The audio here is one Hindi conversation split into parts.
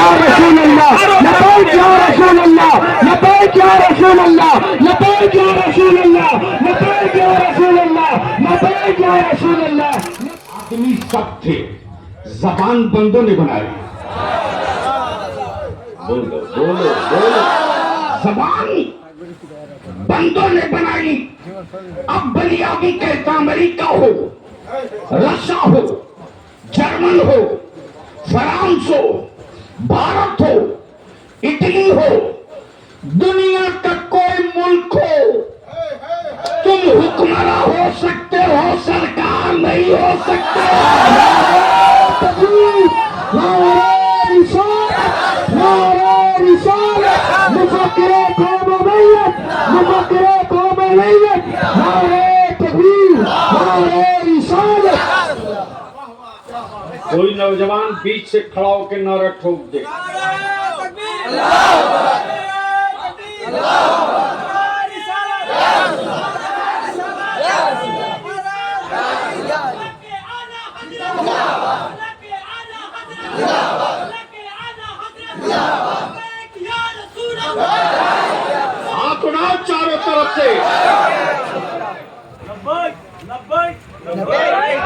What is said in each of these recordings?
या रसूल अल्लाह, लबैक या रसूल अल्लाह, लबैक या रसूल अल्लाह, लबैक या रसूल अल्लाह, लबैक या रसूल अल्लाह, लबैक या रसूल अल्लाह। आदमी सब थे, जबान बंदों ने बनाई। बोलो बोलो बोलो, जबान बंदों ने बनाई। अब बलियाबी कहता अमेरिका हो, रशिया हो, जर्मन हो, फ्रांस हो, भारत हो, इटली हो, दुनिया का कोई मुल्क हो, तुम हुक्मरान हो सकते हो, सरकार नहीं हो सकते। मुफक्किरे कौम मैयत, मुफक्किरे कौम मैयत, नारे तकबीर, नारे रिसालत। कोई नौजवान बीच से खड़ा होकर नारा ठोक दे, हाथ उठाओ चारों तरफ से।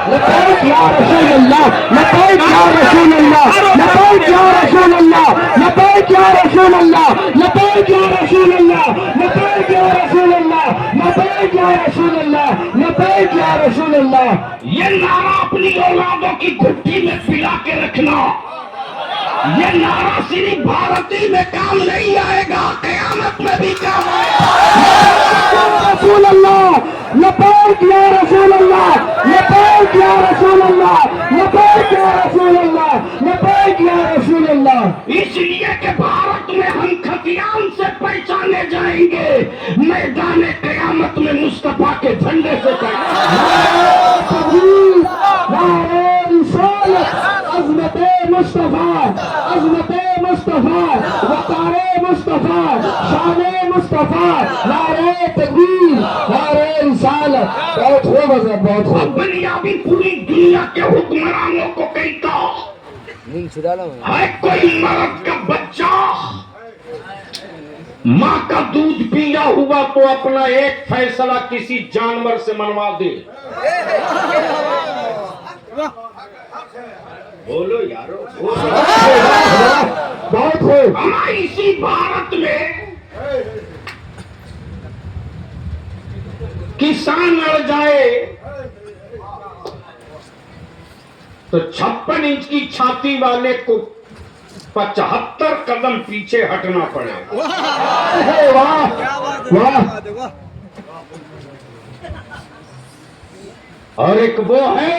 लबैक या रसूल अल्लाह, लबैक या रसूल अल्लाह, लबैक या रसूल अल्लाह, लबैक या रसूल अल्लाह, लबैक या रसूल अल्लाह, लबैक या रसूल अल्लाह, लबैक या रसूल अल्लाह, लबैक या रसूल अल्लाह। ये नारा अपनी औलादों की घुट्टी में पिला के रखना। ये नारा सिर्फ भारती में काम नहीं आएगा, कयामत में भी काम आएगा। रसूल अल्लाह, लबैक या रसूल अल्लाह, लबैक या रसूल अल्लाह, लबैक या रसूल अल्लाह, लबैक या रसूल अल्लाह। इसलिए कि भारत में हम खतियान से पहचाने जाएंगे, मैदान कयामत में मुस्तफा के झंडे से अज़मते मुस्तफा, अज़मते मुस्तफा, वक़ारे मुस्तफा, शाने मुस्तफा, नारे तकबीर, नारे रिसालत। बहुत खूब हज़रत, बहुत खूब। बलियाबी पूरी दुनिया के हुक्मरानों को कहता है, कोई मर्द का बच्चा माँ का दूध पिया हुआ तो अपना एक फैसला किसी जानवर से मनवा दे। बोलो यारो, बहुत खूब। हमारे इसी भारत में किसान अड़ जाए तो 56 इंच की छाती वाले को 75 कदम पीछे हटना पड़े। वाह वाह। और एक वो है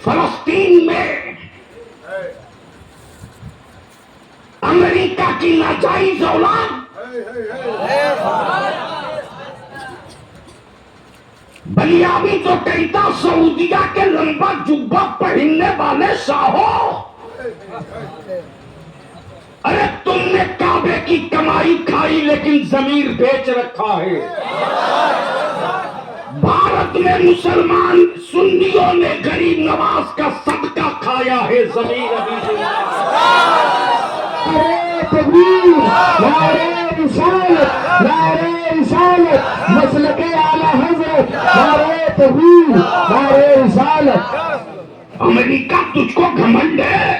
फलस्तीन में अमेरिका की नाजायज औलाद बलियाबी तो कहता सऊदिया के लंबा जुब्बा पहनने वाले साहो, अरे तुमने काबे की कमाई खाई लेकिन जमीर बेच रखा है। भारत में मुसलमान सुन्नियों ने गरीब नवाज का सदका खाया है, जमीर अभी नारे तकबीर, नारे रिसालत, नारे रिसालत, मसलके आला हज़रत, नारे तकबीर, नारे रिसालत। अमेरिका तुझको घमंड है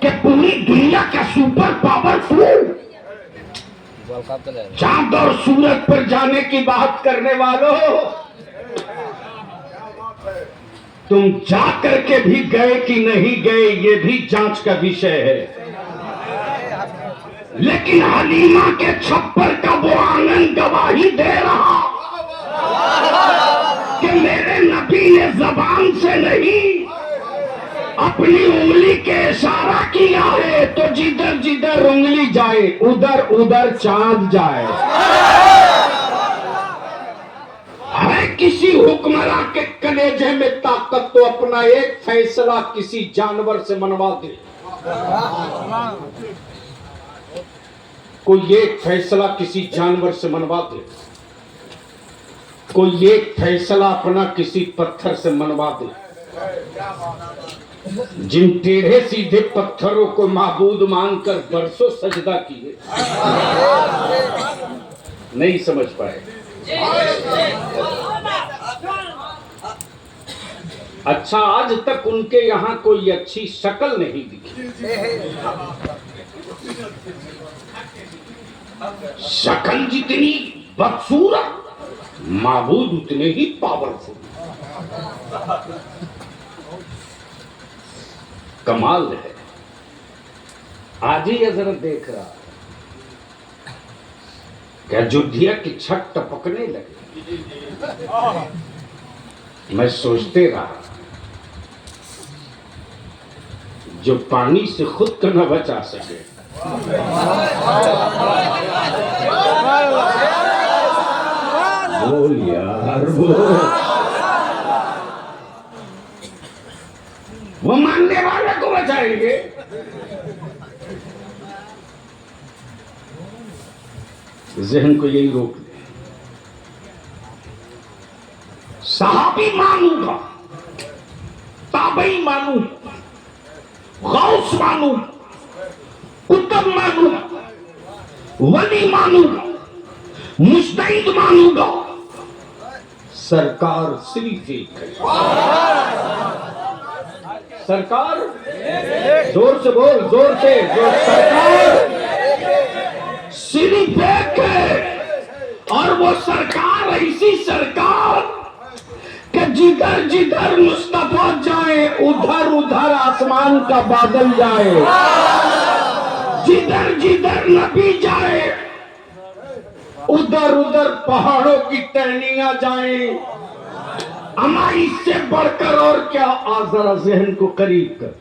कि पूरी दुनिया का सुपर पावरफुल, चांद और सूरज पर जाने की बात करने वालों, तुम जा करके भी गए कि नहीं गए ये भी जांच का विषय है। लेकिन हलीमा के छप्पर का वो आंगन गवाही दे रहा कि मेरे नबी ने जबान से नहीं अपनी उंगली के इशारा किया है, तो जिधर जिधर उंगली जाए उधर उधर चांद जाए। है किसी हुक्मरान के कलेजे में ताकत तो अपना एक फैसला किसी जानवर से मनवा दे। कोई एक फैसला किसी जानवर से मनवा दे, कोई एक फैसला अपना किसी पत्थर से मनवा दे। जिन टेढ़े सीधे पत्थरों को माबूद मानकर बरसों सजदा किए, नहीं समझ पाए। अच्छा, आज तक उनके यहां कोई अच्छी शक्ल नहीं दिखी। शक्ल जितनी बदसूरत, माबूद उतने ही पावरफुल। कमाल है। आज ही हजरत देख रहा क्या अयोध्या की छत टपकने लगी। मैं सोचते रहा, जो पानी से खुद को न बचा सके, बोल यार वो मानने वाले को बचाएंगे। जहन को यही रोक ले। सहाबी मानूंगा, ताबई मानूंगा, गौस मानूंगा, कुतुब मानूंगा, वली मानूंगा, मुस्तईद मानूंगा, सरकार सिर्फ एक है। सरकार, जोर से बोल, जोर से, सरकार सिर्फ एक है। और वो सरकार ऐसी सरकार कि जिधर जिधर मुस्तफा जाए उधर उधर आसमान का बादल जाए, जिधर जिधर नबी जाए उधर उधर पहाड़ों की टहनियां जाएं। अमा इससे बढ़कर और क्या। आज जरा जहन को करीब कर।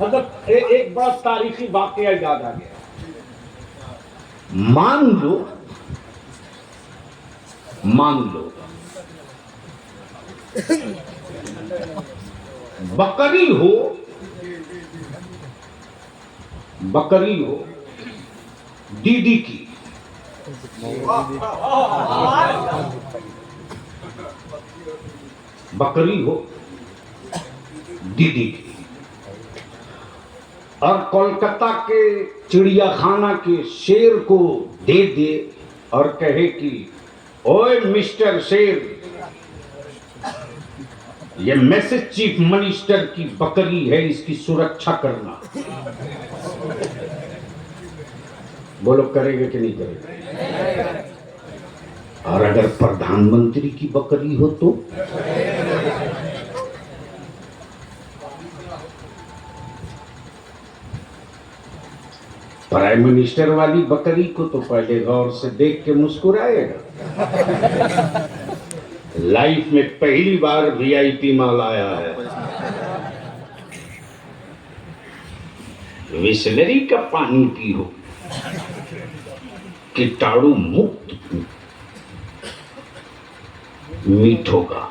मतलब एक बड़ा तारीखी वाकया याद आ गया। मान लो बकरी हो दीदी की, बकरी हो दीदी की, और कोलकाता के चिड़ियाखाना के शेर को दे दे और कहे कि ओए मिस्टर शेर, ये मैसेज चीफ मिनिस्टर की बकरी है, इसकी सुरक्षा करना। बोलो करेंगे कि नहीं करेंगे? और अगर प्रधानमंत्री की बकरी हो तो प्राइम मिनिस्टर वाली बकरी को तो पहले गौर से देख के मुस्कुराएगा। लाइफ में पहली बार वीआईपी माल आया है, विसलरी का पानी पियो, कीटाणु मुक्त मीठ होगा।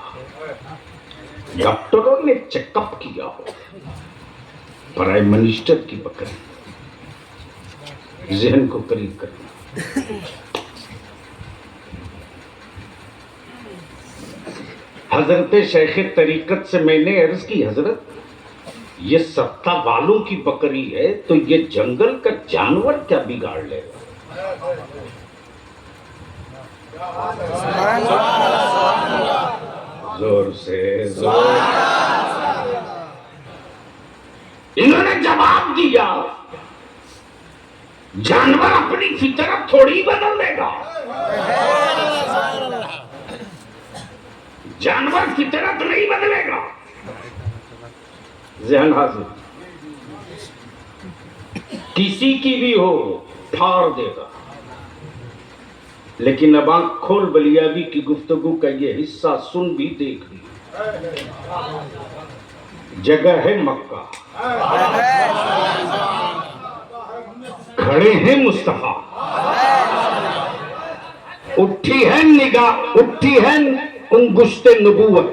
डॉक्टरों ने चेकअप किया हो। प्राइम मिनिस्टर की बकरी, जहन को करीब करना। हजरत शेख तरीकत से मैंने अर्ज की, हजरत ये सत्ता वालों की बकरी है तो ये जंगल का जानवर क्या बिगाड़ लेगा? जोर से जोर। इन्होंने जवाब दिया, जानवर अपनी फितरत थोड़ी बदल देगा। जानवर फितरत नहीं बदलेगा। जहन हाजिर, किसी की भी हो फाड़ देगा। लेकिन अब आंख खोल बलियाबी की गुफ्तगू का ये हिस्सा सुन भी, देख भी। जगह है मक्का, खड़े हैं मुस्तफा, उठी है निगाह, उठी है उंगुश्ते नबूवत,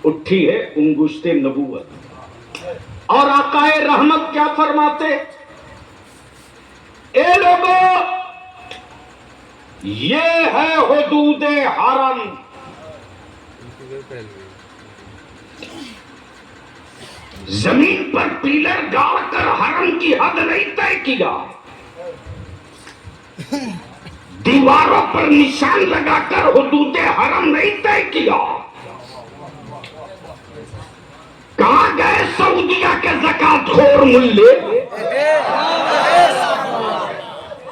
उठी है उंगुश्ते नबूवत। और आकाए रहमत क्या फरमाते? ए लोगों, ये है हुदूदे हरम, जमीन पर पिलर गाड़कर हरम की हद नहीं तय किया, दीवारों पर निशान लगाकर हुदूदे हरम नहीं तय किया। कहां गए सऊदिया के ज़कातखोर मुल्ले?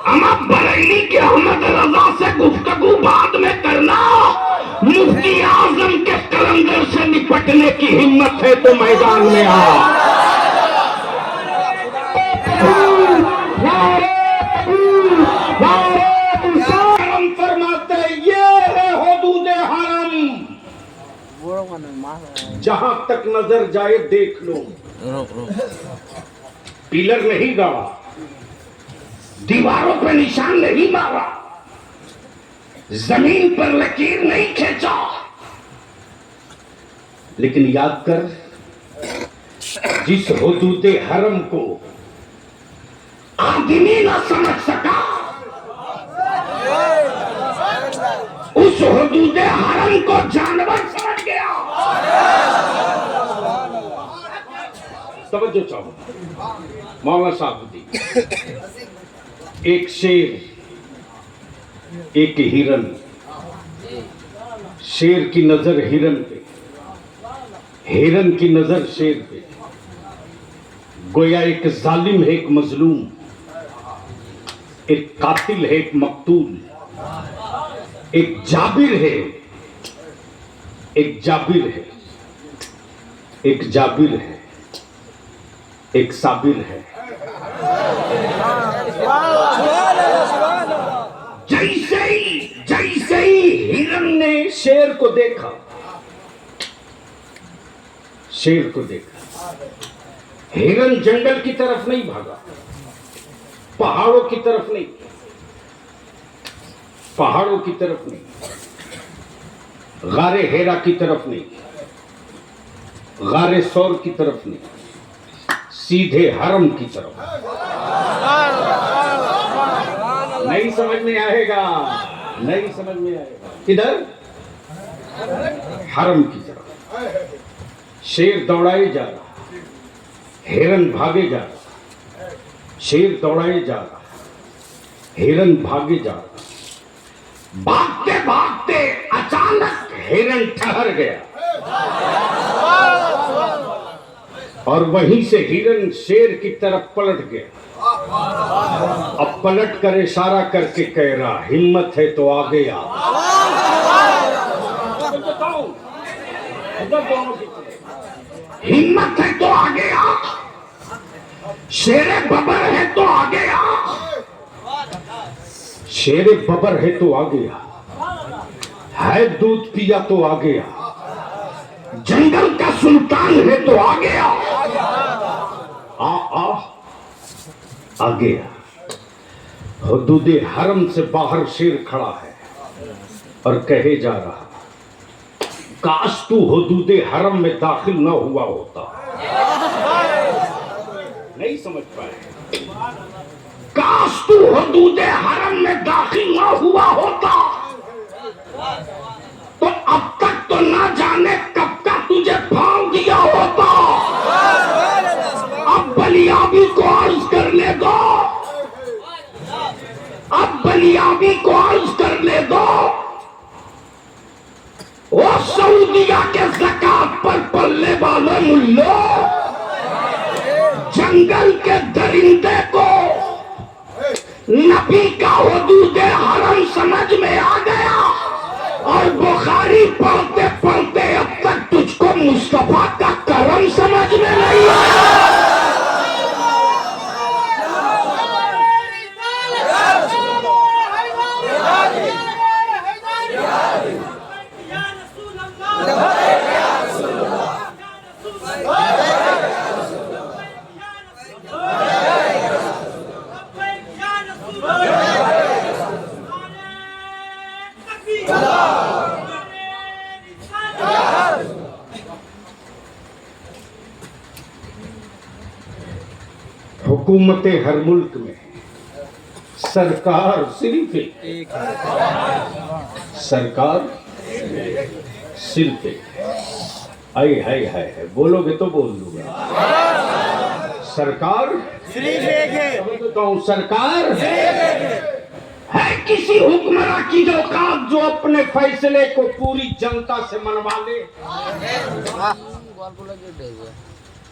हम अब बरेली के अहमद रजा से गुफ्तगू बाद में करना। मुफ्ती आजम के कलंदर से निपटने की हिम्मत है तो मैदान में आ। हरम फरमाते ये है हुदूद हरम, जहां तक नजर जाए देख लो। पिलर नहीं गाड़ा, दीवारों पे निशान नहीं मारा, जमीन पर लकीर नहीं खींचा, लेकिन याद कर, जिस हुदूदे हरम को आदमी ना समझ सका, उस हुदूदे हरम को जानवर समझ गया। तवज्जो चाहो मौलाना साहब, एक शेर, एक हिरन, शेर की नजर हिरन पे, हिरन की नजर शेर पे। गोया एक जालिम है, एक मजलूम, एक कातिल है, एक मकतूल, एक जाबिर है, एक जाबिर है, एक जाबिर है, एक साबिर है। जैसे ही हिरन ने शेर को देखा, शेर को देखा, हिरन जंगल की तरफ नहीं भागा, पहाड़ों की तरफ नहीं, पहाड़ों की तरफ नहीं, गारे हेरा की तरफ नहीं, गारे सौर की तरफ नहीं, सीधे हरम की तरफ। नहीं समझ में आएगा, नहीं समझ में आएगा। किधर? हरम की तरफ। शेर दौड़ाए जा रहा, हिरन भागे जा रहा, शेर दौड़ाए जा रहा, हिरन भागे जा रहा। भागते भागते अचानक हिरन ठहर गया और वहीं से हिरन शेर की तरफ पलट गया। अब पलट कर इशारा करके कह रहा, हिम्मत है तो आगे आ। हिम्मत है तो आगे आ, शेरे बबर है तो आगे आ, शेरे बबर है तो आगे आ, है दूध पिया तो आगे आ, जंगल का सुल्तान है तो आगे आ, आ आगे आ। हुदूदे हरम से बाहर शेर खड़ा है और कहे जा रहा, काश तू हुदूदे हरम में दाखिल न हुआ होता। नहीं समझ पाए? काश तू हुदूदे हरम में दाखिल न हुआ होता तो अब तक तो ना जाने कब का तुझे फांद दिया होता। अब बलियाबी को अर्ज करने दो, अब बलियाबी को अर्ज करने दो। वो सऊदिया के ज़कात पर पलने वाले मुल्लो, जंगल के दरिंदे को नबी का हुदूदे हरम समझ में आ गया और बुखारी पढ़ते पढ़ते अब तक तुझको मुस्तफा का करम समझ में नहीं आया। हुकूमतें हर मुल्क में, सरकार सिर्फ एक, सरकार सिर्फ एक। आई है बोलोगे तो बोल दूंगा। सरकार सिर्फ एक है। तो सरकार है किसी हुक्मरान की जो औकात जो अपने फैसले को पूरी जनता से मनवा ले।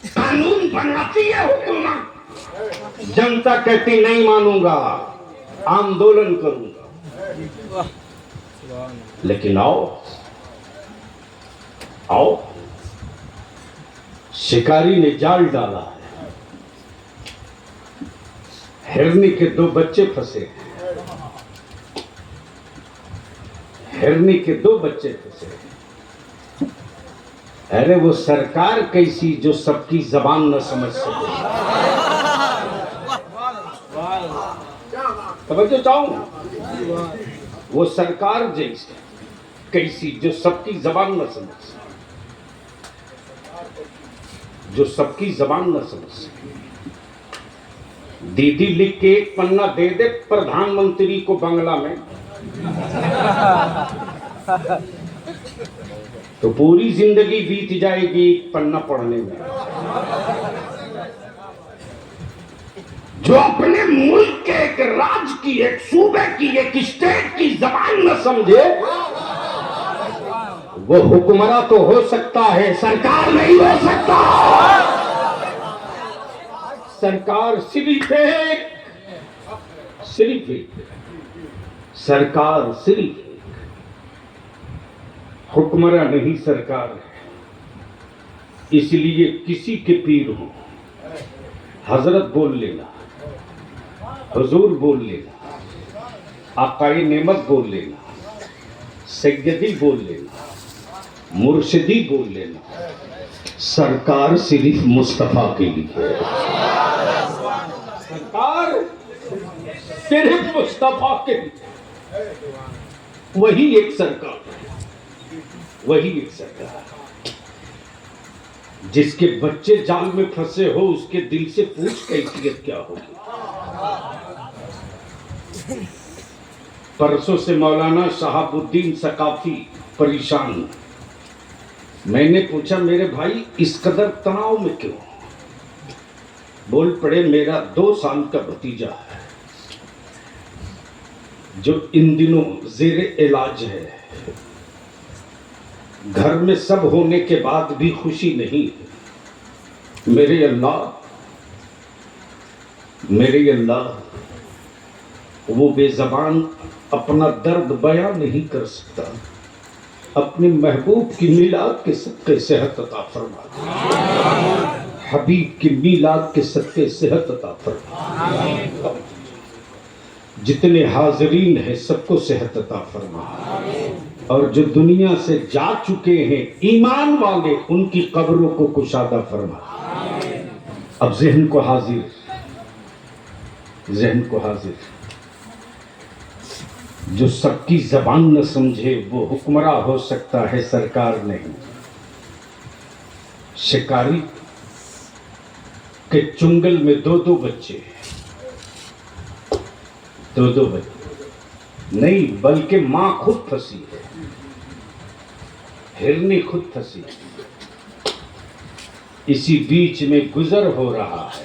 कानून बनाती है हुकूमत, जनता कहती नहीं मानूंगा, आंदोलन करूंगा। लेकिन आओ शिकारी ने जाल डाला है, हिरनी के 2 बच्चे फंसे, हिरनी के 2 बच्चे फंसे। अरे वो सरकार कैसी जो सबकी जबान न समझ सके। समझो चाहूं, वो सरकार जैसी कैसी जो सबकी जबान न समझ सके, जो सबकी जबान न समझ सके। दीदी लिख के एक पन्ना दे दे प्रधानमंत्री को बंगला में, तो पूरी जिंदगी बीत जाएगी एक पन्ना पढ़ने में। जो अपने मुल्क के एक राज्य की, एक सूबे की, एक स्टेट की जबान न समझे, वो हुक्मरान तो हो सकता है, सरकार नहीं हो सकता। सरकार सिर्फ एक, सरकार सिर्फ एक, हुक्मरान नहीं सरकार है। इसलिए किसी के पीर हो, हजरत बोल लेना, हुजूर बोल लेना, आकाए नेमत बोल लेना, सैयदी बोल लेना, मुर्शिदी बोल लेना, सरकार सिर्फ मुस्तफा के लिए है। सरकार सिर्फ मुस्तफा के लिए, वही एक सरकार, वही एक सरकार। जिसके बच्चे जाल में फंसे हो उसके दिल से पूछ कैफियत क्या होगी। परसों से मौलाना शहाबुद्दीन सकाफी परेशान। मैंने पूछा मेरे भाई इस कदर तनाव में क्यों? बोल पड़े मेरा 2 साल का भतीजा है जो इन दिनों जेरे इलाज है। घर में सब होने के बाद भी खुशी नहीं है। मेरे अल्लाह, वो बेज़बान अपना दर्द बयां नहीं कर सकता। अपने महबूब की मिलाद के सदके सेहत अता फरमा, हबीब की मिलाद के सदके सेहत अता फरमा। जितने हाजरीन हैं सबको सेहत अता फरमा, और जो दुनिया से जा चुके हैं ईमान वाले उनकी कब्रों को कुशादा फरमा। अब ज़हन को हाजिर, जो सबकी जबान न समझे वो हुक्मरान हो सकता है, सरकार नहीं। शिकारी के चुंगल में 2 बच्चे, 2 बच्चे नहीं बल्कि मां खुद फंसी है, हिरनी खुद फंसी। इसी बीच में गुजर हो रहा है।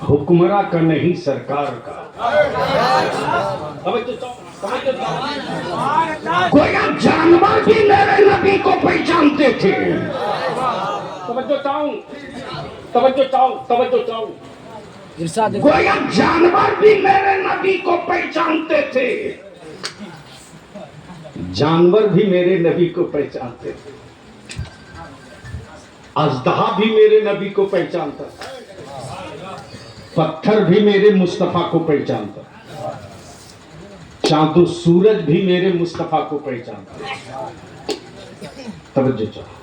हुक्मरान का नहीं सरकार का। कोई जानवर भी मेरे नबी को पहचानते थे। तवज्जो चाहूं। गोया जानवर भी मेरे नबी को पहचानते थे। जानवर भी मेरे नबी को पहचानते थे। अजदहा भी मेरे नबी को पहचानता था। पत्थर भी मेरे मुस्तफा को पहचानता। चांदो सूरज भी मेरे मुस्तफा को पहचानता। तवज्जो चाहो।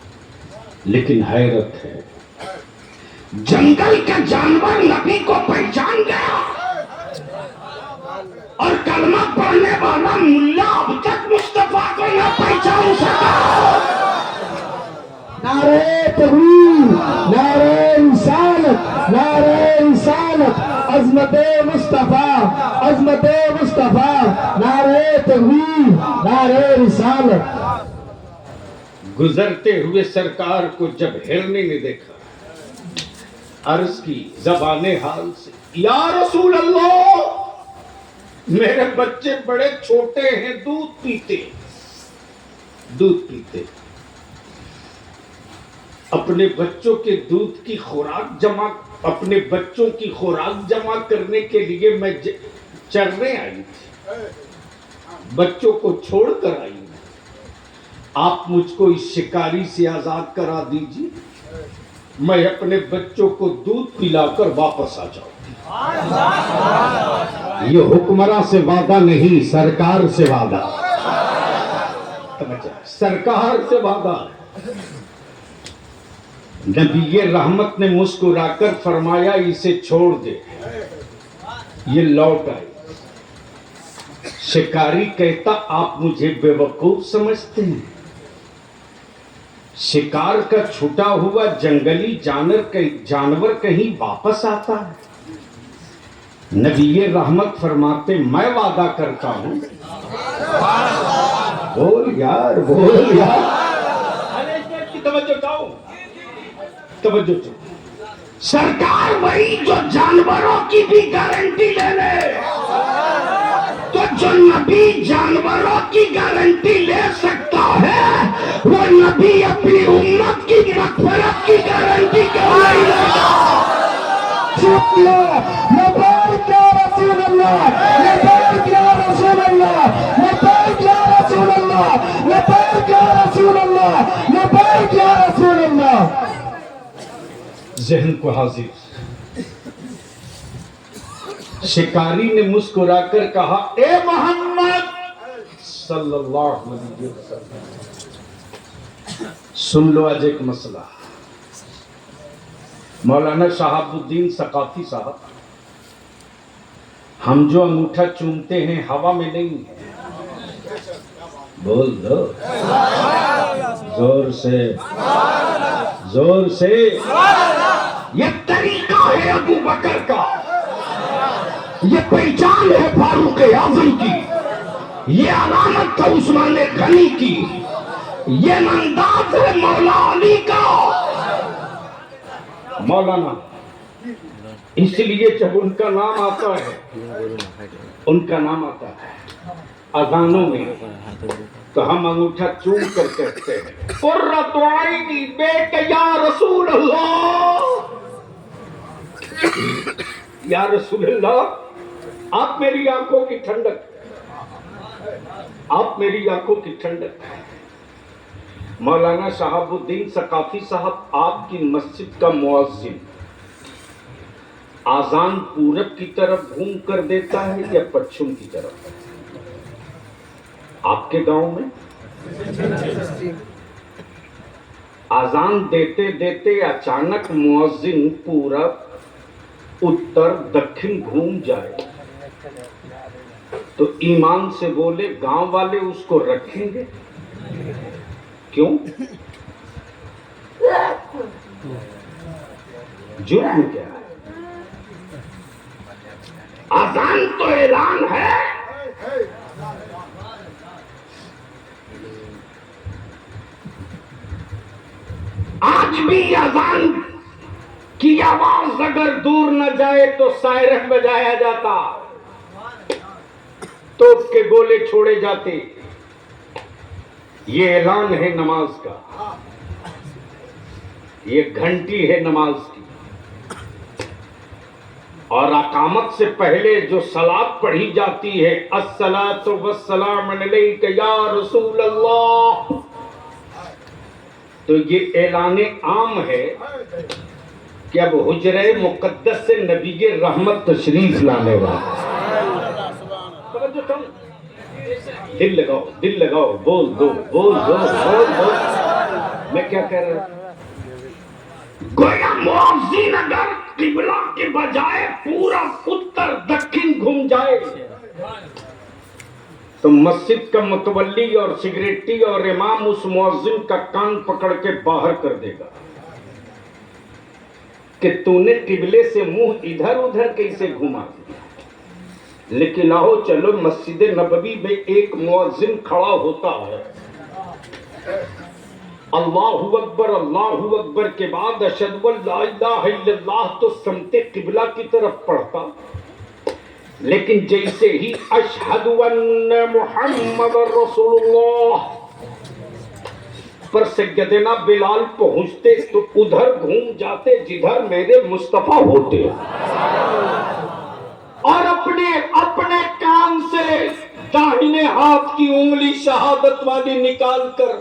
लेकिन हैरत है, जंगल का जानवर नबी को पहचान गया और कलमा पढ़ने वाला मुल्ला अब तक मुस्तफा को न पहचान सका। नारे तकबीर, नारे रिसालत, अज़मत मुस्तफा। अजमत मुस्तफा, नारे तकबीर, नारे रिसालत। गुजरते हुए सरकार को जब हिरने ने देखा, अर्ज की ज़बाने हाल से, या रसूल अल्लाह, मेरे बच्चे बड़े छोटे हैं, दूध पीते। अपने बच्चों के दूध की खुराक जमा, अपने बच्चों की खुराक जमा करने के लिए मैं चरने आई थी, बच्चों को छोड़कर आई हूं। आप मुझको इस शिकारी से आजाद करा दीजिए, मैं अपने बच्चों को दूध पिलाकर वापस आ जाऊं। ये हुक्मरान से वादा नहीं, सरकार से वादा, सरकार से वादा। नबी रहमत ने मुस्कुराकर फरमाया, इसे छोड़ दे, ये लौट आए। शिकारी कहता, आप मुझे बेवकूफ समझते हैं? शिकार का छूटा हुआ जंगली जानवर कहीं वापस आता है? नबी रहमत फरमाते, मैं वादा करता हूं। बोल यार, बोल यार, तवज्जो दो। सरकार वही जो जानवरों की भी गारंटी ले ले, तो जो नबी जानवरों की गारंटी ले सकता है, वो नबी अपनी उम्मत की मग़फ़िरत की गारंटी क्यों नहीं लेगा? लब्बैक या रसूल अल्लाह, लब्बैक या रसूल अल्लाह, लब्बैक या रसूल अल्लाह, लब्बैक या रसूल अल्लाह, लब्बैक या रसूल अल्लाह। जहन को हाजिर, शिकारी ने मुस्कुराकर कहा, ए मोहम्मद सल्लल्लाहु अलैहि वसल्लम, सुन लो आज एक मसला। मौलाना शहाबुद्दीन सकाफी साहब, हम जो अंगूठा चूमते हैं हवा में नहीं है, बोल दो जोर से, जोर से। ये तरीका है अबू बकर का, ये पहचान है फारूक आजम की, ये अलामत है उस्मान गनी की, ये अंदाज है मौला अली का। मौलाना, इसलिए जब उनका नाम आता है, उनका नाम आता है अजानों में, तो हम अंगूठा चूम कर कहते हैं, कुर्रत आइनी बेटे या रसूल अल्लाह, या रसूल अल्लाह, आप मेरी आंखों की ठंडक, आप मेरी आंखों की ठंडक। मौलाना शहाबुद्दीन सकाफी साहब, आपकी मस्जिद का मुअज्जिन आजान पूरब की तरफ घूम कर देता है या पश्चिम की तरफ? आपके गांव में आजान देते देते अचानक मुअज्जिन पूरब, उत्तर, दक्षिण घूम जाए तो ईमान से बोले, गांव वाले उसको रखेंगे? क्यों? जुर्म क्या है? आजान तो ऐलान है, आज भी अजान की आवाज अगर दूर न जाए तो सायरन बजाया जाता, तोप के गोले छोड़े जाते। ये ऐलान है नमाज का, ये घंटी है नमाज की। और अकामत से पहले जो सलात पढ़ी जाती है, अस्सलातु वस्सलाम अलैका या रसूल अल्लाह, तो ये ऐलाने आम है कि अब हुजरे मुकद्दस से नबी के रहमत तशरीफ लाने वाला। दिल लगाओ, दिल लगाओ, बोल दो, बोल दो, बोल दो। मैं क्या कह रहा हूं? गोया मुअज्जिन अगर किबला के बजाय पूरा उत्तर दक्षिण घूम जाए, तो मस्जिद का मुतवल्ली और सिगरेटी और इमाम उस मुअज्जिन का कान पकड़ के बाहर कर देगा कि तूने किबले से मुंह इधर उधर कैसे घुमा दिया। लेकिन आओ चलो मस्जिद नबवी में एक मुअज्जिन खड़ा होता है, अल्लाहु अकबर के बाद अशहदु अल्ला इलाहा इल्लल्लाह तो समते किबला की तरफ पढ़ता, लेकिन जैसे ही अशहदु अन्ना मुहम्मदुर रसूलुल्लाह पर सैयदना बिलाल पहुंचते तो उधर घूम जाते जिधर मेरे मुस्तफा होते और अपने अपने कान से दाहिने हाथ की उंगली शहादत वाली निकाल कर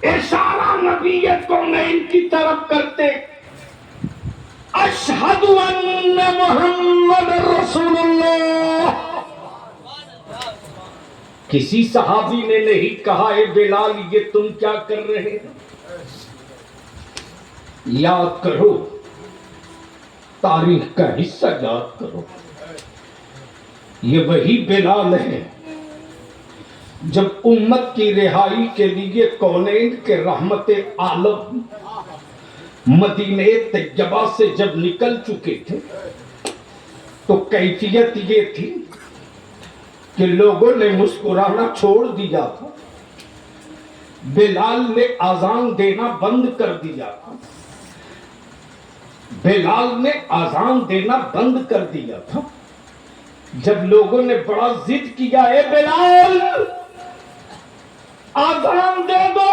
इशारा नबीयत को नैन की तरफ करते, अशहदु अन्ना मुहम्मदुर रसूलुल्लाह। किसी सहाबी ने नहीं कहा ए बिलाल ये तुम क्या कर रहे हो? याद करो, तारीख का हिस्सा याद करो। ये वही बिलाल है जब उम्मत की रिहाई के लिए कौनैन के रहमत आलम मदीने तैयबा से जब निकल चुके थे तो कैफियत ये थी कि लोगों ने मुस्कुराना छोड़ दिया था, बिलाल ने आजान देना बंद कर दिया था, बिलाल ने आजान देना बंद कर दिया था। जब लोगों ने बड़ा जिद किया, ए बिलाल आजान दे दो,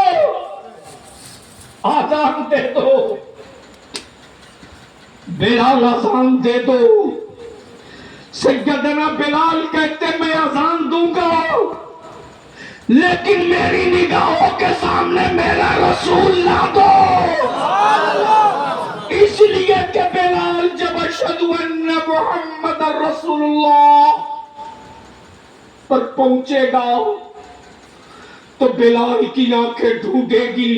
आजान दे दो, बिलाल आजान दे दो। सैयदना बिलाल कहते मैं आजान दूंगा, लेकिन मेरी निगाहों के सामने मेरा रसूल ला दो। इसलिए कि बिलाल जब अशहदु अन्ना मुहम्मदुर रसूलुल्लाह पर पहुंचेगा तो बिलाल की आंखें ढूंढेगी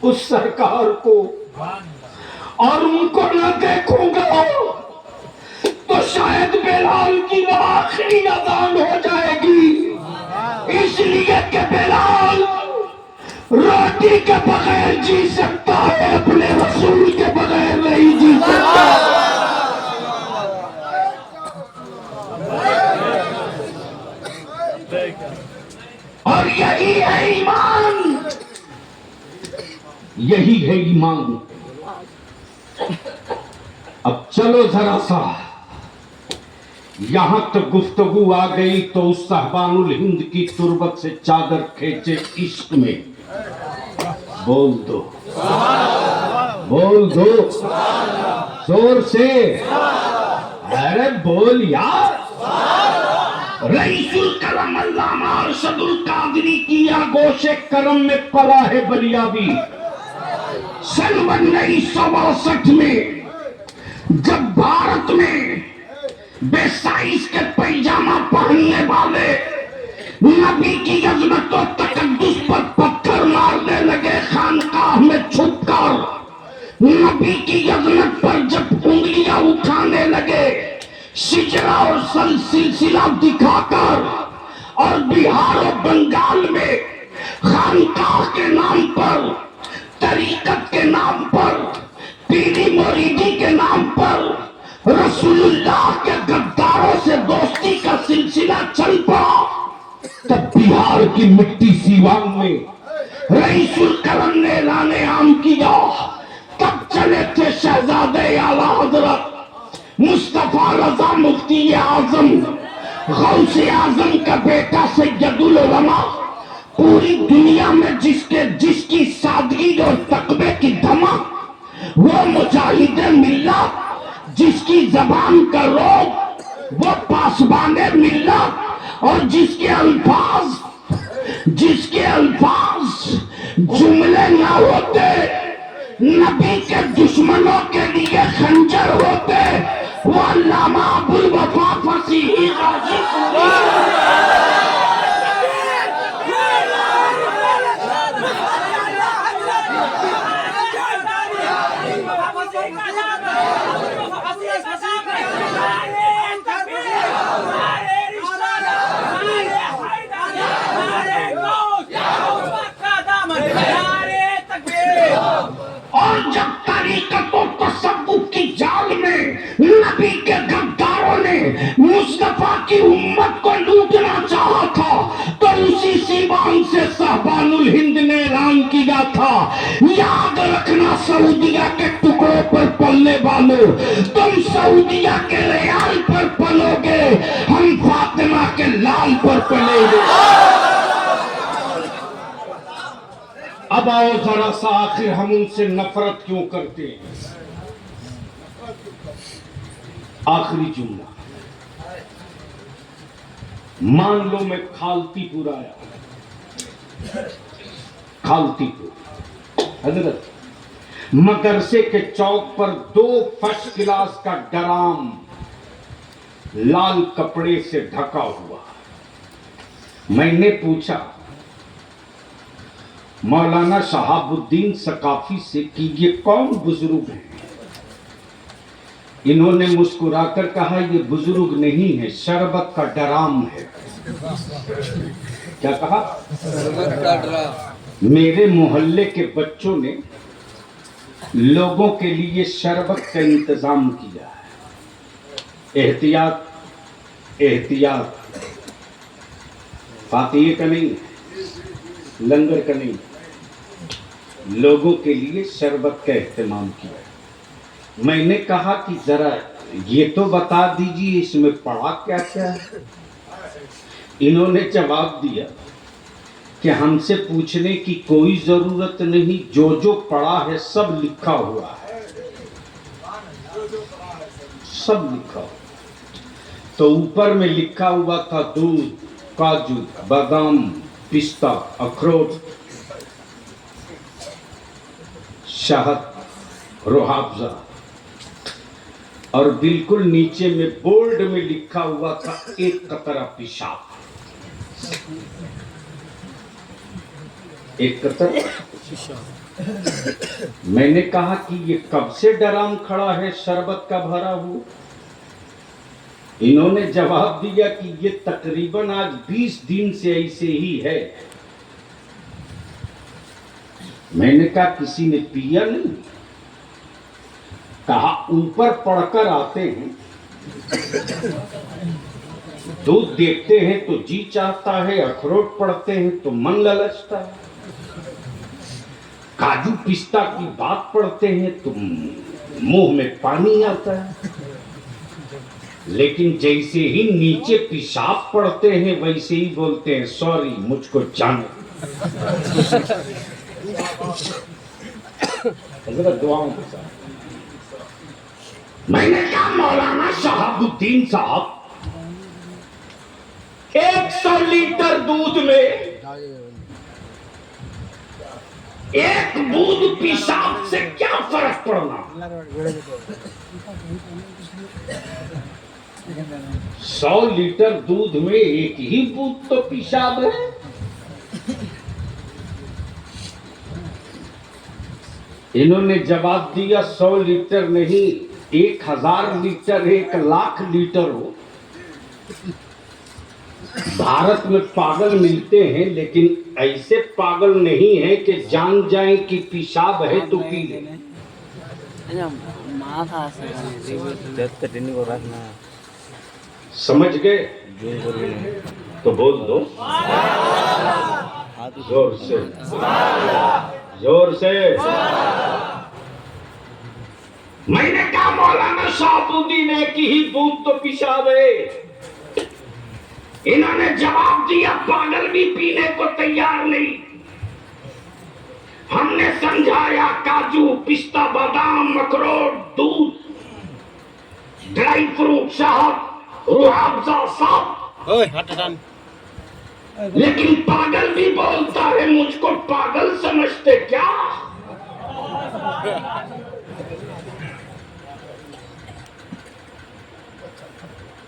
उस सरकार को और उनको न देखूंगा तो शायद बिलाल की वो आखिरी अजान हो जाएगी। इसलिए कि बिलाल रोटी के बगैर जी सकता है, अपने रसूल के बगैर नहीं जी सकता। और यही है ईमान, यही है ईमान। अब चलो जरा सा यहां तक गुफ्तगू आ गई तो उस साहबानुल हिंद की तुरबत से चादर खींचे इश्क में बोल दो, बोल दो जोर से, अरे बोल यार। रईसुल करम अल्लामा अरशदुल कादरी की आगोशे करम में पला है बलियाबी। सन 1962 में जब भारत में बेसाइज के पैजामा पहनने वाले नबी की अजमत और तकद्दुस पर पत्थर मारने लगे, खानकाह में छुपकर नबी की अजमत पर जब उंगलियां उठाने लगे, सिजरा और सिलसिला दिखाकर, और बिहार और बंगाल में खानकाह के नाम पर, तरीकत के नाम पर, पीरी मुरीदी के नाम पर रसूलुल्लाह के गद्दारों से दोस्ती का सिलसिला चल पड़ा। तब बिहार की मिट्टी सीवान में रईसुल करम ने ऐलान आम किया। तब चले थे शहजादे आला हजरत मुस्तफा रजा मुफ्ती आजम गौसे आजम का बेटा सैयदुल उलमा, पूरी दुनिया में जिसकी सादगी और तकबे की धमक, वो मुजाहिदे मिल्लत जिसकी जबान का रोग वो पासबाने मिल्लत, और जिसके अल्फाज जुमले ना होते, नबी के दुश्मनों के लिए खंजर होते, वो अल्लामा अबुल वफा फसीही गाजीपुरी। और जब तरीकत और तसव्वुफ की जाल में नबी के गद्दार की उम्मत को लूटना चाहा था, तो उसी सीवान से सहबानुल हिंद ने ऐलान किया था, याद रखना सऊदिया के टुकड़ों पर पलने वालों, तुम सऊदिया के रियाल पर पलोगे, हम फातिमा के लाल पर पलेंगे। अब आओ जरा सा, आखिर हम उनसे नफरत क्यों करते हैं। आखिरी जुमला, मान लो मैं खालतीपुर आया, खालतीपुर हजरत, मदरसे के चौक पर 2 फर्स्ट क्लास का ड्राम लाल कपड़े से ढका हुआ। मैंने पूछा मौलाना शहाबुद्दीन सकाफी से कि ये कौन बुजुर्ग हैं। इन्होंने मुस्कुराकर कहा, ये बुजुर्ग नहीं है, शरबत का ड्राम है। क्या कहा? शरबत का ड्राम। मेरे मोहल्ले के बच्चों ने लोगों के लिए शरबत का इंतजाम किया है। एहतियात, एहतियात, फातिहे का नहीं, लंगर का नहीं, लोगों के लिए शरबत का एहतमाम किया। मैंने कहा कि जरा ये तो बता दीजिए इसमें पढ़ा क्या क्या है। इन्होंने जवाब दिया कि हमसे पूछने की कोई जरूरत नहीं, जो जो पढ़ा है सब लिखा हुआ है, सब लिखा हुआ। तो ऊपर में लिखा हुआ था दूध, काजू, बादाम, पिस्ता, अखरोट, शहद, रूहाफ़ज़ा, और बिल्कुल नीचे में बोल्ड में लिखा हुआ था 1 कतरा पेशाब। 1 कतरा पेशाब। मैंने कहा कि ये कब से ड्राम खड़ा है शरबत का भरा हुआ। इन्होंने जवाब दिया कि ये तकरीबन आज 20 दिन से ऐसे ही है। मैंने कहा किसी ने पिया नहीं? कहा ऊपर पढ़कर आते हैं, दूध देखते हैं तो जी चाहता है, अखरोट पढ़ते हैं तो मन ललचता है, काजू पिस्ता की बात पढ़ते हैं तो मुंह में पानी आता है, लेकिन जैसे ही नीचे पेशाब पढ़ते हैं वैसे ही बोलते हैं सॉरी मुझको जाने। दुआओं के साथ मैंने कहा मौलाना शहाबुद्दीन साहब, 100 लीटर दूध में 1 बूंद पेशाब से क्या फर्क पड़ना? 100 लीटर दूध में 1 ही बूंद तो पेशाब है। इन्होंने जवाब दिया 100 लीटर नहीं, 1000 लीटर, 1 लाख लीटर हो। भारत में पागल मिलते हैं, लेकिन ऐसे पागल नहीं है कि जान जाए कि पेशाब है तो पी ले। समझ गए? तो बोल दो जोर से, जोर से। मैंने कहा मौलाना शहाबुद्दीन एक ही बूंद तो पेशाब है। इन्होंने जवाब दिया पागल भी पीने को तैयार नहीं। हमने समझाया काजू, पिस्ता, बादाम, अखरोट, दूध, ड्राई फ्रूट, शहद, रूहाफ़ज़ा सब, लेकिन पागल भी बोलता है मुझको पागल समझते क्या?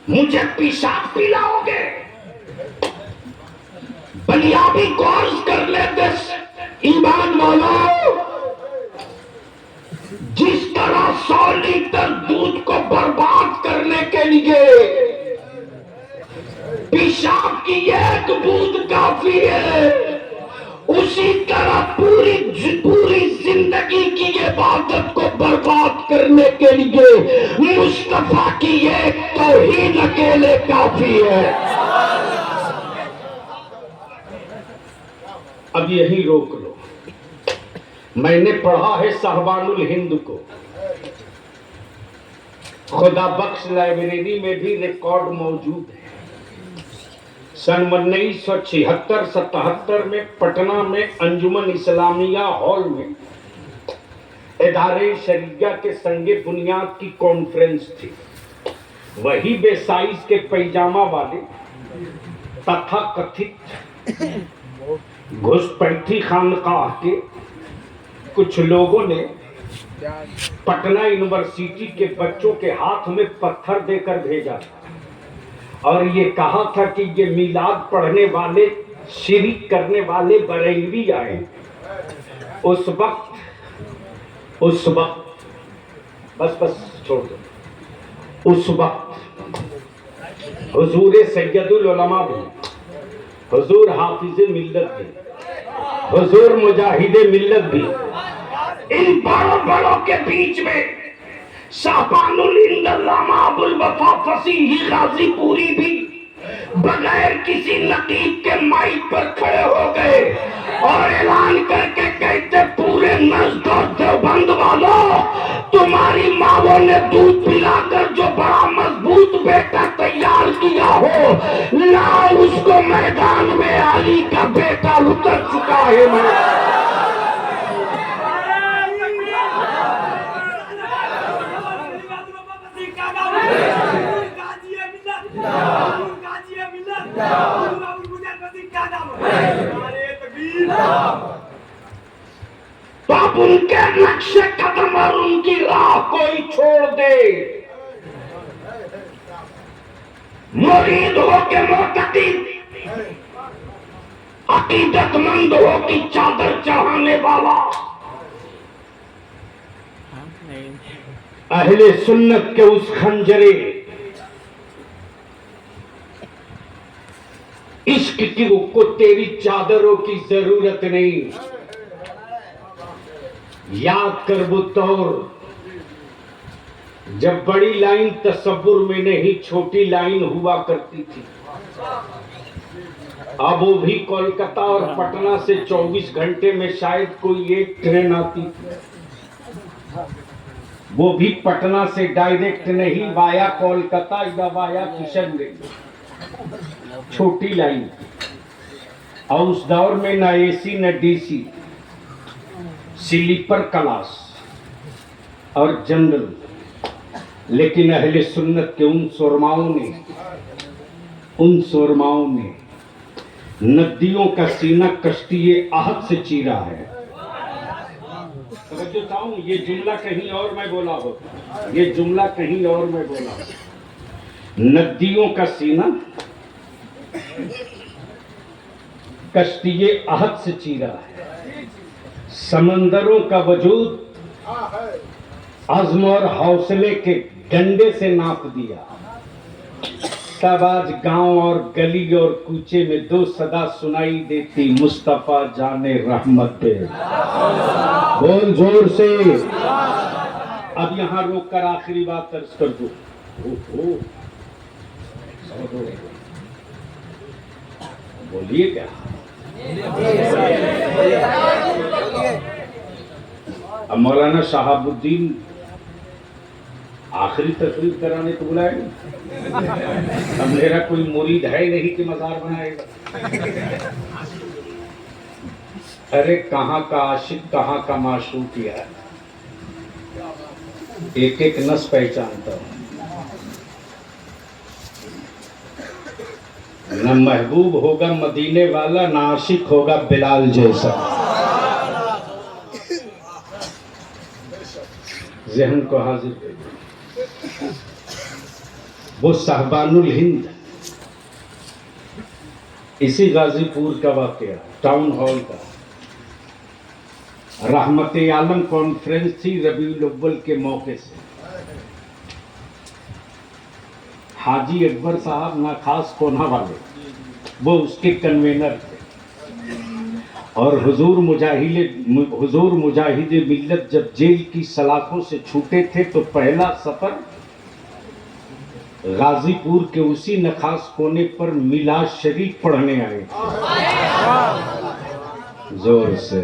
मुझे पेशाब पिलाओगे? बलियाबी कोर्स कर लेते ईमान वालों। जिस तरह 100 लीटर दूध को बर्बाद करने के लिए पेशाब की 1 बूंद काफी है, उसी तरह पूरी पूरी जिंदगी की इबादत को बर्बाद करने के लिए मुस्तफा की एक तौहीद अकेले काफी है। अब यही रोक लो। मैंने पढ़ा है साहबानुल हिंद को, खुदा बख्श लाइब्रेरी में भी रिकॉर्ड मौजूद है। सन 1976-77 में पटना में अंजुमन इस्लामिया हॉल में इदारे शरिया के संगे बुनियाद की कॉन्फ्रेंस थी। वही बेसाइज के पैजामा वाले तथा कथित घुसपैठी खानकाह के कुछ लोगों ने पटना यूनिवर्सिटी के बच्चों के हाथ में पत्थर देकर भेजा था और ये कहा था कि ये मिलाद पढ़ने वाले, शिरक करने वाले बरेलवी आए। उस वक्त बस छोड़ दो। उस वक्त हुजूर सैयदुल उलमा भी, हुजूर हाफिज मिल्लत भी, हुजूर मुजाहिद मिल्लत भी, इन बड़ों के बीच में साहबानुल हिंद अल्लामा अबुल वफा फसीही गाजीपुरी भी बगैर किसी नकीब के माइक पर खड़े हो गए और ऐलान करके कहते, पूरे नज़्द और देवबंद वालों, तुम्हारी माँओं ने दूध पिलाकर जो बड़ा मजबूत बेटा तैयार किया हो, ना उसको मैदान में अली का बेटा उतर चुका है। तो अब उनके नक्शे कदम और उनकी राह कोई छोड़ दे। मुरीद हो के मोतकीद, अकीदतमंद हो की चादर चढ़ाने वाला, अहले सुन्नत के उस खंजरे इश्क की को तेरी चादरों की जरूरत नहीं। याद कर वो दौर जब बड़ी लाइन तसव्वुर में नहीं, छोटी लाइन हुआ करती थी। अब वो भी कोलकाता और पटना से 24 घंटे में शायद कोई एक ट्रेन आती थी। वो भी पटना से डायरेक्ट नहीं, वाया कोलकाता या वाया किशनगंज, छोटी लाइन। और उस दौर में न एसी न डीसी, स्लीपर क्लास और जनरल। लेकिन अहले सुन्नत के उन सुरमाओं ने नदियों का सीना कश्ती आहद से चीरा है। समझो चाहूं, ये जुमला कहीं और मैं बोला हो, ये जुमला कहीं और मैं बोला हो। नदियों का सीना कश्ती आहद से चीरा है, समंदरों का वजूद अज़्म और हौसले के डंडे से नाप दिया। तब आज गांव और गली और कूचे में दो सदा सुनाई देती, मुस्तफा जाने रहमत पे। बोल जोर से। अब यहाँ रोक कर आखिरी बात अर्ज कर दो। बोलिए क्या? अब मौलाना शहाबुद्दीन आखिरी तकरीर कराने को बुलाए। अब मेरा कोई मुरीद है नहीं कि मजार बनाएगा। अरे कहाँ का आशिक, कहाँ का माशूक यार, एक एक नस पहचानता हूँ। न महबूब होगा मदीने वाला, न आशिक होगा बिलाल जैसा। ज़हन को हाजिर कर। वो साहबानुल हिंद, इसी गाजीपुर का वाकया, टाउन हॉल का। रहमत आलम कॉन्फ्रेंस थी रबीउल अव्वल के मौके से। हाजी अकबर साहब नाखास कोना वाले, वो उसके कन्वेनर थे। और हुजूर मुजाहिद मिल्लत जब जेल की सलाखों से छूटे थे तो पहला सफर गाजीपुर के उसी नखास कोने पर मिलाद शरीफ पढ़ने आए थे। जोर से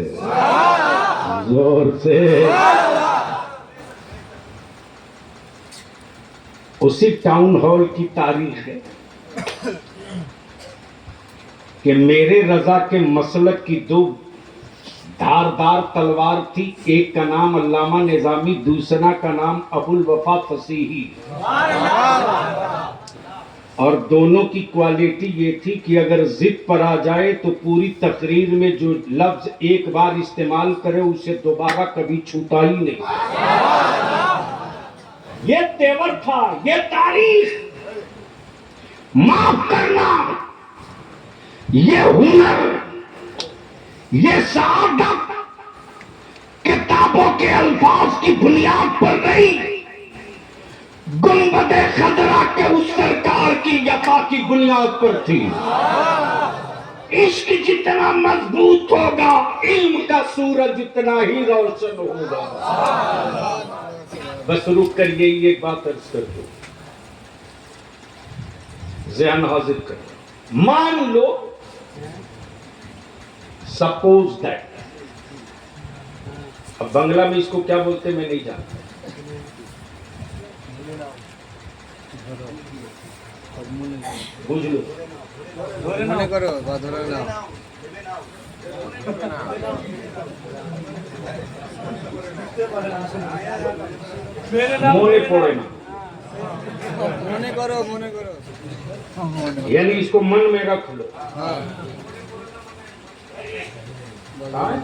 उसी टाउन हॉल की तारीख है कि मेरे रजा के मसलक की दो धारदार तलवार थी, एक का नाम अल्लामा निजामी, दूसरा का नाम अबुल वफा फसीही। और दोनों की क्वालिटी ये थी कि अगर जिद पर आ जाए तो पूरी तकरीर में जो लफ्ज एक बार इस्तेमाल करे उसे दोबारा कभी छूता ही नहीं। ये तेवर था, ये तारीख। माफ करना, ये हुनर, ये सआदत किताबों के अल्फाज की बुनियाद पर नहीं, गुंबदे खदरा के उस सरकार की यफा की बुनियाद पर थी। इश्क जितना मजबूत होगा, इल्म का सूरज उतना ही रोशन होगा। बस रुक कर यही एक बात अर्ज कर दो, ज़हन हाजिर कर। मान लो, सपोज दैट, अब बांग्ला में इसको क्या बोलते मैं नहीं जानता। बुझ लो, মনে করো বা ধরে নাও मोने पड़े ना, মনে করো মনে করো यानी इसको मन में रख लो। হ্যাঁ हाँ?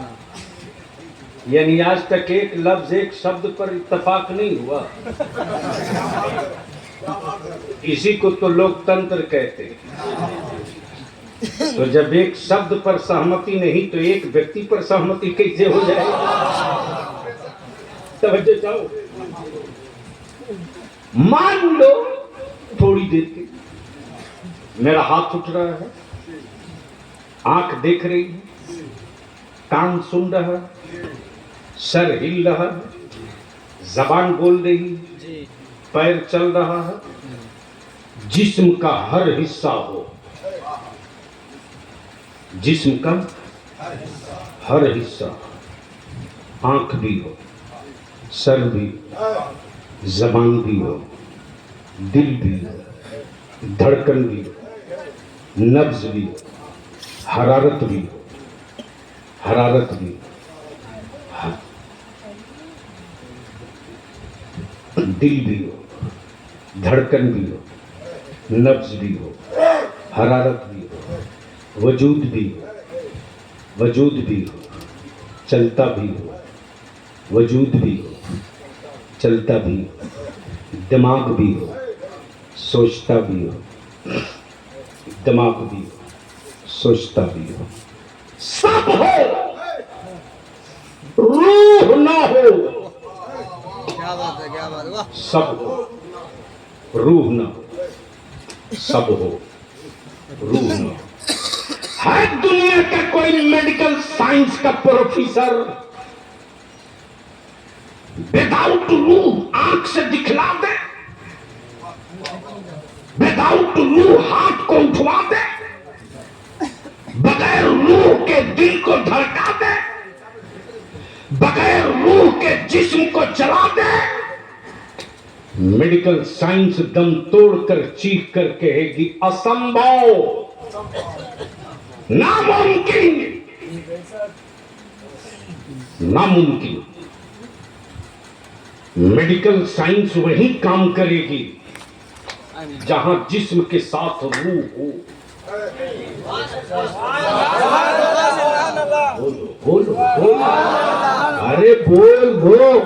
यानी आज तक एक लफ्ज एक शब्द पर इत्तेफाक नहीं हुआ। इसी को तो लोकतंत्र कहते हैं। तो जब एक शब्द पर सहमति नहीं तो एक व्यक्ति पर सहमति कैसे हो जाएगी? तवज्जो चाहो। मान लो थोड़ी देर के मेरा हाथ उठ रहा है, आंख देख रही है, कान सुन रहा है, सर हिल रहा है, जबान बोल रही है, पैर चल रहा है, जिस्म का हर हिस्सा हो, जिस्म का हर हिस्सा, आंख भी हो, सर भी हो, जबान भी हो, दिल भी हो, धड़कन भी हो, नब्ज भी हो, हरारत भी हो, हरारत भी हो, दिल भी हो, धड़कन भी हो, नब्ज भी हो, हरारत भी हो, वजूद भी हो, वजूद भी हो, चलता भी हो, वजूद भी हो, चलता भी हो, दिमाग भी हो, सोचता भी हो, दिमाग भी हो, सोचता भी हो, सब हो, रूह ना हो। क्या बात है वाह सब हो, रूह न हो, सब हो, रूह न हो। है दुनिया का कोई मेडिकल साइंस का प्रोफेसर विदाउट रूह आंख से दिखला दे, विदाउट रूह हाथ को उठवा दे, बगैर रूह के दिल को धड़का दे, बगैर रूह के जिस्म को चला दे? मेडिकल साइंस दम तोड़कर चीख कर कहेगी असंभव, नामुमकिन। नामुमकिन। मेडिकल साइंस वही काम करेगी जहां जिस्म के साथ रूह हो। बोलो बोलो बोलो, अरे बोल बोल।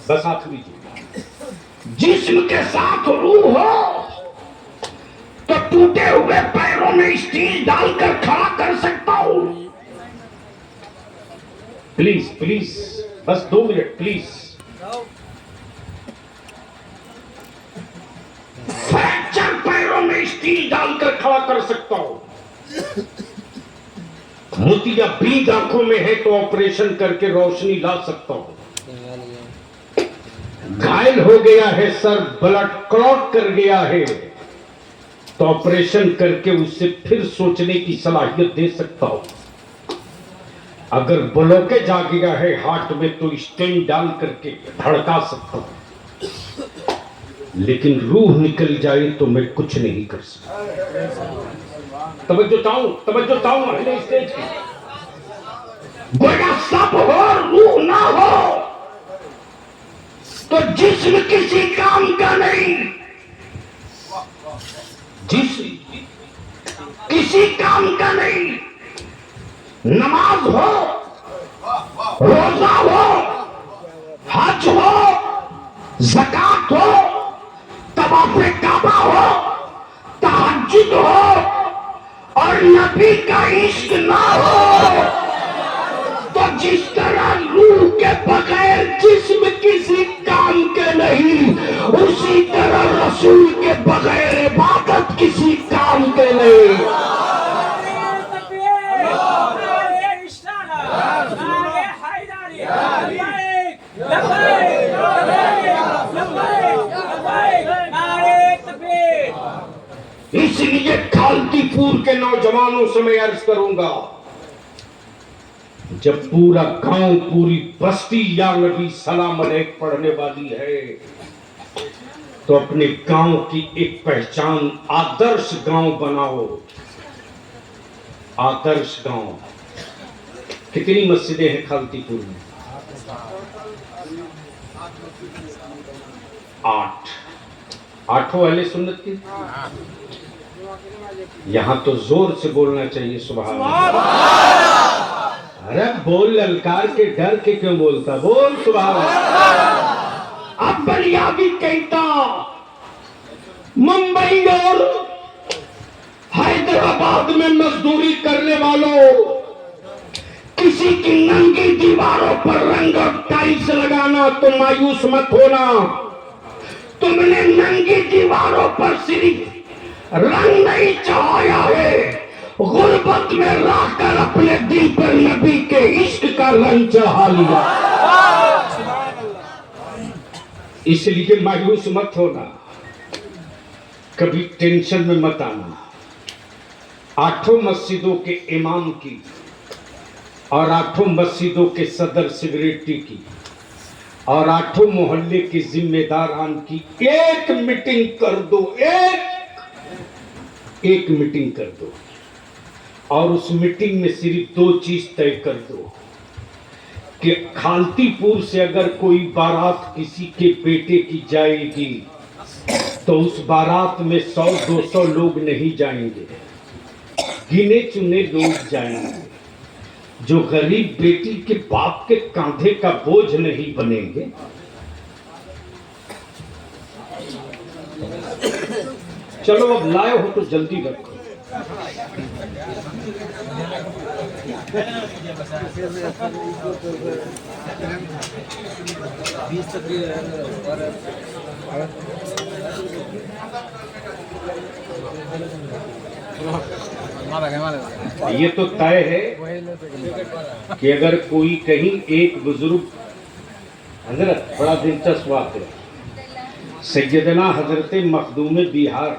बस आखिरी चीज, जिस्म के साथ रूह हो तो टूटे हुए पैरों में स्टील डालकर खड़ा कर सकता हूं। प्लीज प्लीज, बस 2 मिनट प्लीज। फ्रैक्चर पैरों में स्टील डालकर खड़ा कर सकता हूं। मोतियाबिंद आंखों में है तो ऑपरेशन करके रोशनी ला सकता हूं। घायल हो गया है सर, ब्लड क्लॉट कर गया है तो ऑपरेशन करके उससे फिर सोचने की सलाहियत दे सकता हूं। अगर ब्लॉकेज आ गया है हार्ट में तो स्टेंट डाल करके धड़का सकता हूं, लेकिन रूह निकल जाए तो मैं कुछ नहीं कर सकता। तवज्जो चाहूं अगले स्टेज की। गोया सब हो रूह ना हो तो जिस्म किसी काम का नहीं, जिस्म किसी काम का नहीं। नमाज हो, रोजा हो, हज हो, ज़कात हो, तवाफ़े काबा हो, तहज्जुद हो और नबी का इश्क ना हो तो जिस तरह रूह के बगैर जिस्म किसी काम के नहीं, उसी तरह रसूल के बगैर इबादत किसी काम के नहीं। इसलिए खालतीपुर के नौजवानों से मैं अर्ज करूंगा, जब पूरा गांव पूरी बस्ती या नबी सलाम अलैक पढ़ने वाली है तो अपने गांव की एक पहचान आदर्श गांव बनाओ। आदर्श गांव। कितनी मस्जिदें हैं खालतीपुर में? 8। 8 अहले सुन्नत की। यहां तो जोर से बोलना चाहिए सुभान अल्लाह। अरे बोल, ललकार के डर के क्यों बोलता? बोल सुभान अल्लाह। अब बलिया भी कहता, मुंबई और हैदराबाद में मजदूरी करने वालों, किसी की नंगी दीवारों पर रंग और टाइल्स लगाना तो मायूस मत होना। तुमने नंगी दीवारों पर सिर्फ रंग नहीं चढ़ाया है, गुर्बत में रहकर अपने दिल पर नबी के इश्क का रंग चढ़ा लिया। इसलिए मायूस मत होना, कभी टेंशन में मत आना। 8 मस्जिदों के इमाम की और 8 मस्जिदों के सदर सेक्रेटरी की और 8 मोहल्ले के जिम्मेदारान की एक मीटिंग कर दो। एक मीटिंग कर दो और उस मीटिंग में सिर्फ 2 चीज तय कर दो कि खालतीपुर से अगर कोई बारात किसी के बेटे की जाएगी तो उस बारात में 100-200 लोग नहीं जाएंगे, गिने चुने लोग जाएंगे जो गरीब बेटी के बाप के कांधे का बोझ नहीं बनेंगे। चलो अब लाए हो तो जल्दी रखो। ये तो तय है कि अगर कोई कहीं एक बुजुर्ग, हजरत बड़ा दिलचस्प बात है, सैयदना हजरत मखदूम बिहार,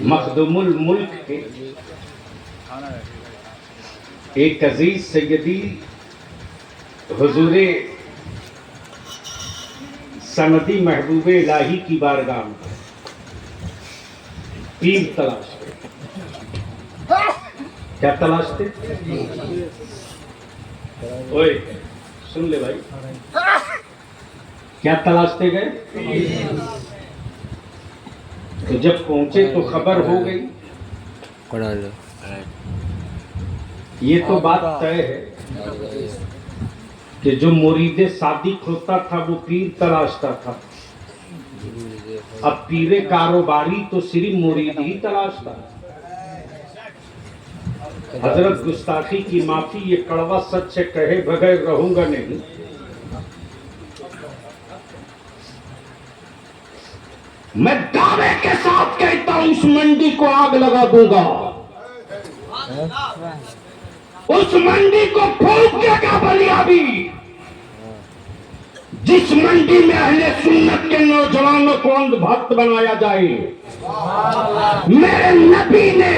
मखदूमुल मुल्क के एक अजीज सैयदी हुजूरे सनदी महबूब इलाही की बारगाह में पीर तलाश थे। क्या तलाश थे? ओए सुन ले भाई, क्या तलाशते गए? तो जब पहुंचे तो खबर हो गई। ये तो बात तय है कि जो मुरीदे सादिक होता था वो पीर तलाशता था। अब पीरे कारोबारी तो सिर्फ मुरीद ही तलाशता। हजरत गुस्ताखी की माफी, ये कड़वा सच से कहे बगैर रहूंगा नहीं। मैं दावे के साथ कहता हूं, उस मंडी को आग लगा दूंगा। उस मंडी को फूक देगा बलिया भी, जिस मंडी में अहले सुन्नत के नौजवानों को अंधभक्त बनाया जाए। मेरे नबी ने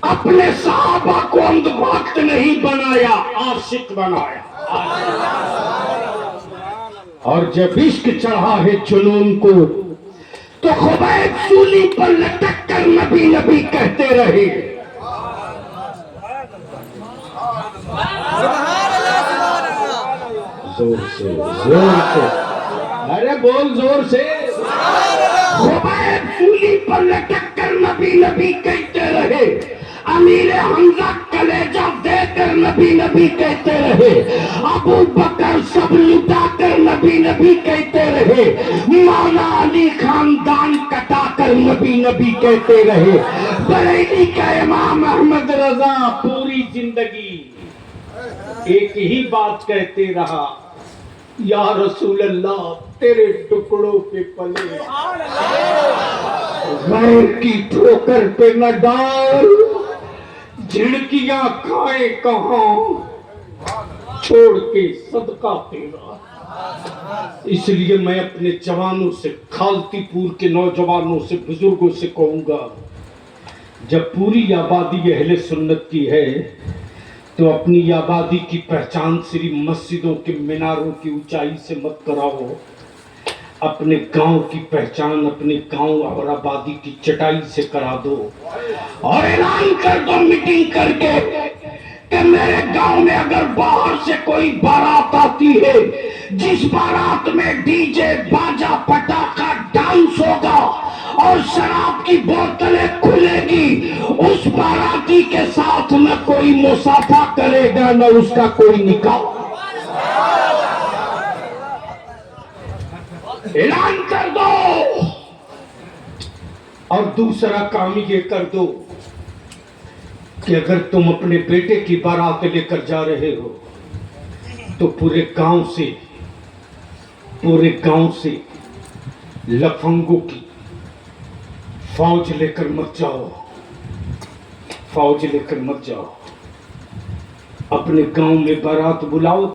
अपने सहाबा को अंधभक्त नहीं बनाया, आशिक बनाया। और जब इश्क चढ़ा है जुनून को, तो खुबैब सूली पर लटक कर नबी नबी कहते रहे। जोर से, जोर से, अरे बोल जोर से। खुबैब सूली पर लटक कर नबी नबी कहते रहे। अमीर हमजा कलेजा देकर नबी नबी कहते रहे। अबू बकर सब लुटा कर नबी नबी कहते रहे। मौला अली खानदान कटा कर नबी नबी कहते रहे। बरेली का इमाम अहमद रजा पूरी जिंदगी एक ही बात कहते रहा, या रसूल अल्लाह तेरे टुकड़ों पे पले, गैर की ठोकर पे न डाल, झिड़कियां खाए कहां, छोड़ के सदका तेरा। इसलिए मैं अपने जवानों से, खालतीपुर के नौजवानों से, बुजुर्गों से कहूंगा, जब पूरी आबादी अहले सुन्नत की है तो अपनी आबादी की पहचान सिर्फ मस्जिदों के मीनारों की ऊंचाई से मत कराओ। अपने गांव की पहचान अपने गांव और आबादी की चटाई से करा दो। और ऐलान कर दो मीटिंग करके कि मेरे गांव में अगर बाहर से कोई बारात आती है, जिस बारात में डीजे बाजा पटाखा डांस होगा और शराब की बोतलें खुलेगी, उस बाराती के साथ न कोई मुसाफा करेगा न उसका कोई निकाह। ऐलान कर दो। और दूसरा काम ये कर दो कि अगर तुम अपने बेटे की बारात लेकर जा रहे हो तो पूरे गांव से लफंगों की फौज लेकर मत जाओ, फौज लेकर मत जाओ। अपने गांव में बारात बुलाओ।